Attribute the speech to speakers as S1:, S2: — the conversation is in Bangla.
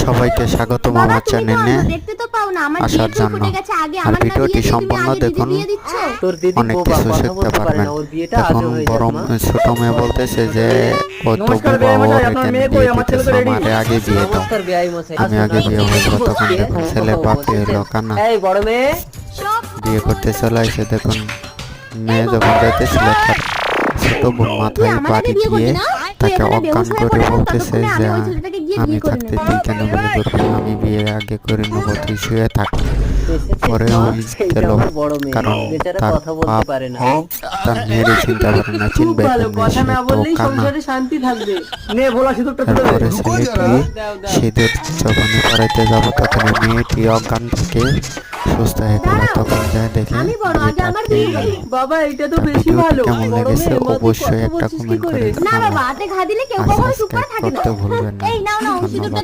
S1: সবাইকে স্বাগতম
S2: বাবা
S1: আমার
S2: তুমি তো
S1: চ্যানেলে
S2: অন্ধ, দেখতে তো পাও না আমার
S1: আসার
S2: বিয়ে তো
S1: জন্য।
S2: ফুটে গেছে আগে
S1: আর
S2: আমার না
S1: ভিডিওটি
S2: বিয়ে দিয়ে তুমি
S1: সম্পূর্ণ
S2: আগে দিদি
S1: দেখুন,
S2: বিয়ে দিচ্ছ।
S3: তোর দিদি
S1: অনেক
S3: বোবা,
S1: কিছু
S3: কথা
S1: শিখতে
S3: বলতে পারে
S1: পারবেন।
S3: না, ওর বিয়েটা
S1: এখন
S3: আজও হয়ে
S1: বড়
S3: যাক মা।
S1: ছোট মেয়ে বলতেছে যে ও তো
S4: নমস্কার
S1: বোবা,
S4: বেয়াই মশাই,
S1: ওর
S4: আপনার
S1: কেন
S4: মেয়ে কই?
S1: বিয়ে
S4: আমার ছেলে
S1: দিতেছ,
S4: তো রেডি।
S1: আমারে আগে বিয়ে দাও,
S3: নমস্কার বেয়াই মশাই।
S1: আমি আগে বিয়ে হয়ে যাবো। তখন দেখুন ছেলে বাপি হলো কানা,
S3: এই বড় মেয়ে,
S2: সব
S1: বিয়ে করতে চলে আসে। দেখুন মেয়ে যখন যাইতেছিল তার ছোট বোন
S2: তুই
S1: মাথায়
S2: আমার আগে
S1: বাড়ি
S2: বিয়ে
S1: দিয়ে
S2: করবি না? তুই
S1: তাকে
S2: এখানে
S1: অজ্ঞান
S2: বেহুশ হয়ে
S1: করে
S2: পড়ে থাক,
S1: বলতেছে
S2: ততক্ষণে
S1: যে
S2: আমি ওই ছেলেটাকে গিয়ে
S1: আমি
S2: বিয়ে করে
S1: থাকতে
S2: নেব।
S1: তুই কেন বিয়ে করবি, আমি বিয়ে আগে করে নেবো, তুই শুয়ে থাক।
S3: এসেছিস
S1: পরে
S3: মা?
S1: ওই
S3: এইটা
S1: গেল,
S3: আমার বড় মেয়ে,
S1: কারণ
S3: বেচারা
S1: তার
S3: কথা বলতে
S1: বাপ
S3: পারে না।
S1: তার মেয়েরই চিন্তা করে না,
S4: খুব
S1: চিনবে
S4: ভালো,
S1: কেমনে,
S4: কথা
S1: সে
S4: না
S1: তো
S4: বললেই
S1: কানা।
S4: সংসারে শান্তি থাকবে। নে ভোলা সিঁদুরটা তুলে দে।
S1: তারপরে ছেলেটি সিঁদুর যখনই পড়াইতে যাবো তখন মেয়েটি অজ্ঞান থেকে সুস্থ হয়ে গেল। তখন যা দেখে
S2: আমি বড়, আগে আমার
S1: মেয়েটাকে
S2: বিয়ে হবে।
S4: বাবা এটা তো
S1: তার
S4: বেশি
S1: ভিডিওটি
S4: ভালো।
S1: কেমন
S3: বড়
S1: লেগেছে
S3: মেয়ে, মা, তুই
S1: অবশ্যই
S3: কথা
S1: একটা
S3: বলছিস কি
S1: কমেন্ট
S3: করে?
S1: করে
S2: না
S1: জানাবেন।
S2: বাবা, হাতে ঘা দিলে কেউ
S1: আর
S2: কখনো চুপ করে
S1: সাবস্ক্রাইব
S2: থাকে না।
S1: করতে ভুলবেন না।
S2: এই নাও নাও সিঁদুরটা
S1: ধন্যবাদ।